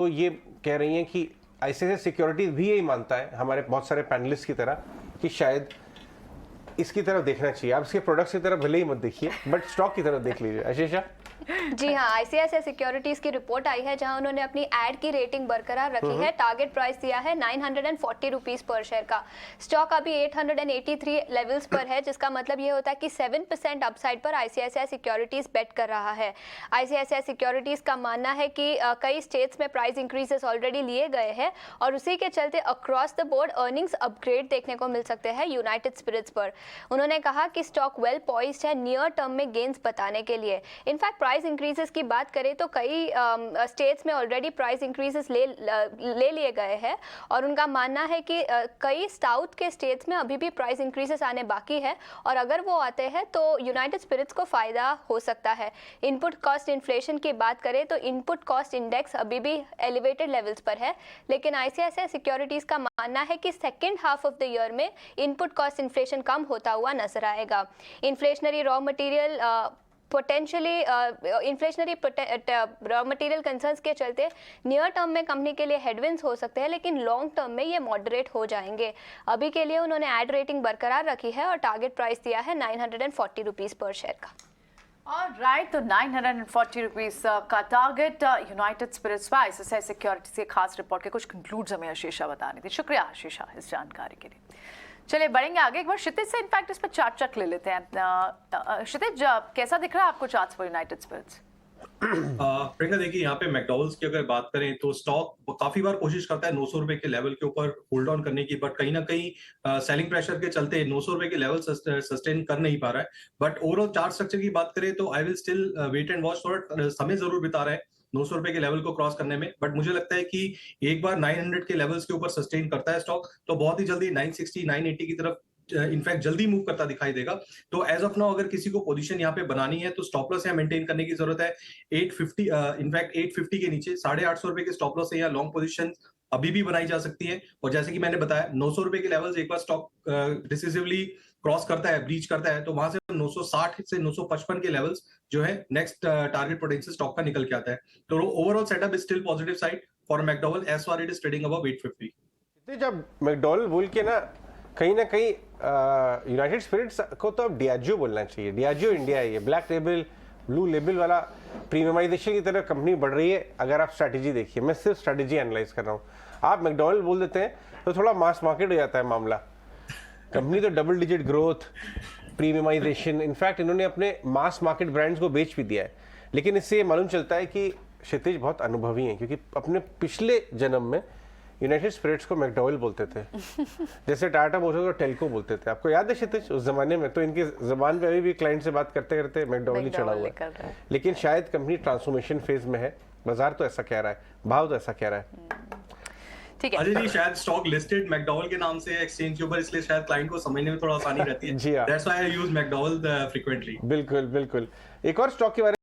तो ये कह रही हैं कि आईसीआईसीआई सिक्योरिटीज भी यही मानता है, हमारे बहुत सारे पैनलिस्ट की तरह, कि शायद इसकी तरफ देखना चाहिए। आप इसके प्रोडक्ट्स की तरफ भले ही मत देखिए, बट स्टॉक की तरफ देख लीजिए। आशीषा जी हाँ, आईसीआईसीआई सिक्योरिटीज की रिपोर्ट आई है जहां उन्होंने अपनी एड की रेटिंग बरकरार रखी है। टारगेट प्राइस दिया है 940 रुपीज पर शेयर का। स्टॉक अभी 883 लेवल्स पर है, जिसका मतलब ये होता है कि 7% अपसाइड पर आईसीआईसीआई सिक्योरिटीज बेट कर रहा है। आईसीआईसीआई सिक्योरिटीज का मानना है कि कई स्टेट्स में प्राइस इंक्रीजेस ऑलरेडी लिए गए हैं और उसी के चलते across the board earnings upgrade देखने को मिल सकते हैं यूनाइटेड स्पिरिट्स पर। उन्होंने कहा कि स्टॉक वेल पॉइज्ड है नियर टर्म में गेन्स बताने के लिए। इनफैक्ट प्राइस इंक्रीजेस की बात करें तो कई स्टेट्स में ऑलरेडी प्राइस इंक्रीजेस ले लिए गए हैं और उनका मानना है कि कई साउथ के स्टेट्स में अभी भी प्राइस इंक्रीजेस आने बाकी है और अगर वो आते हैं तो यूनाइटेड स्पिरिट्स को फायदा हो सकता है। इनपुट कॉस्ट इन्फ्लेशन की बात करें तो इनपुट कॉस्ट इंडेक्स अभी भी एलिवेटेड लेवल्स पर है, लेकिन आईसीआईसीआई सिक्योरिटीज का मानना है कि second half of the year में इनपुट कॉस्ट इन्फ्लेशन कम होता हुआ नजर आएगा। Inflationary raw material inflationary raw material concerns के चलते नियर टर्म में कंपनी के लिए हेडविंड्स हो सकते हैं, लेकिन लॉन्ग टर्म में ये मॉडरेट हो जाएंगे। अभी के लिए उन्होंने एड रेटिंग बरकरार रखी है और टारगेट प्राइस दिया है 940 रुपीज पर शेयर का। राइट, तो 940 रुपीज का टारगेट यूनाइटेड स्पिरिट्स व आईसीआईसीआई सिक्योरिटीज के खास रिपोर्ट के कुछ कंक्लूड्स हमें आशीषा बतानी थी। शुक्रिया आशीषा इस जानकारी के लिए। चलिए बढ़ेंगे आगे, एक बार क्षितिज से इनफैक्ट इस पर चार्ट चेक ले लेते हैं। क्षितिज, कैसा दिख रहा है आपको charts for United Spirits? Priyanka देखिए, यहाँ पे मैकडॉनल्ड्स की अगर बात करें तो स्टॉक काफी बार कोशिश करता है 900 रुपए के लेवल के ऊपर होल्ड ऑन करने की, बट कहीं ना कहीं सेलिंग प्रेशर के चलते 900 रुपए के लेवल सस्टेन कर नहीं पा रहा है। बट ओवरऑल चार्ट स्ट्रक्चर की बात करें तो I will still wait and watch, थोड़ा समय जरूर बिता रहा है 900 रुपए के लेवल को क्रॉस करने में, बट मुझे लगता है कि एक बार 900 के लेवल्स के ऊपर सस्टेन करता है स्टॉक तो बहुत ही जल्दी 960 980 की तरफ इनफैक्ट जल्दी मूव करता दिखाई देगा। तो एज ऑफ नाउ अगर किसी को पोजीशन यहाँ पे बनानी है तो स्टॉप लॉस यहाँ मेंटेन करने की जरूरत है 850, इनफैक्ट 850 के नीचे 850 रुपए के स्टॉप लॉस है, यहाँ लॉन्ग पोजीशन अभी भी बनाई जा सकती है। और जैसे कि मैंने बताया 900 रुपए के लेवल्स एक बार स्टॉक डिसिसिवली क्रॉस करता है, ब्रीच करता है, तो वहां से 960 से 955 के लेवल्स जो है नेक्स्ट टारगेट पोटेंशियल स्टॉक का निकल के आता है। तो overall setup is still positive side for McDonald as far it is trading above 850। जब मैकडॉनल्ड बोल के ना कहीं यूनाइटेड स्पिरिट्स को तो अब डियाजियो बोलना चाहिए। डियाजियो इंडिया है, ये ब्लैक लेबल ब्लू लेबल वाला प्रीमियमाइजेशन की तरफ कंपनी बढ़ रही है। अगर आप स्ट्रैटेजी देखिए, मैं सिर्फ स्ट्रैटेजी एनालाइज कर रहा हूँ। आप मैकडॉनल्ड बोल देते हैं तो थोड़ा मास मार्केट हो जाता है मामला। कंपनी तो double digit growth, premiumization, in fact इन्होंने अपने मास मार्केट ब्रांड्स को बेच भी दिया है। लेकिन इससे ये मालूम चलता है कि क्षितिज बहुत अनुभवी हैं, क्योंकि अपने पिछले जन्म में यूनाइटेड स्पिरिट्स को मैकडॉनल्ड बोलते थे, जैसे टाटा मोटर्स को टेल्को बोलते थे। आपको याद है क्षितिज उस जमाने में? तो इनकी जबान पे अभी भी क्लाइंट से बात करते करते मैकडॉनल्ड ही चढ़ा हुआ है। लेकिन शायद कंपनी ट्रांसफॉर्मेशन फेज में है, बाजार तो ऐसा कह रहा है, भाव तो ऐसा कह रहा है। ठीक है अजय जी, शायद स्टॉक लिस्टेड मैकडॉनल्ड के नाम से एक्सचेंज के ऊपर, इसलिए शायद क्लाइंट को समझने में थोड़ा आसानी रहती है। जी हाँ, that's why I use McDonald frequently. बिल्कुल बिल्कुल। एक और स्टॉक के बारे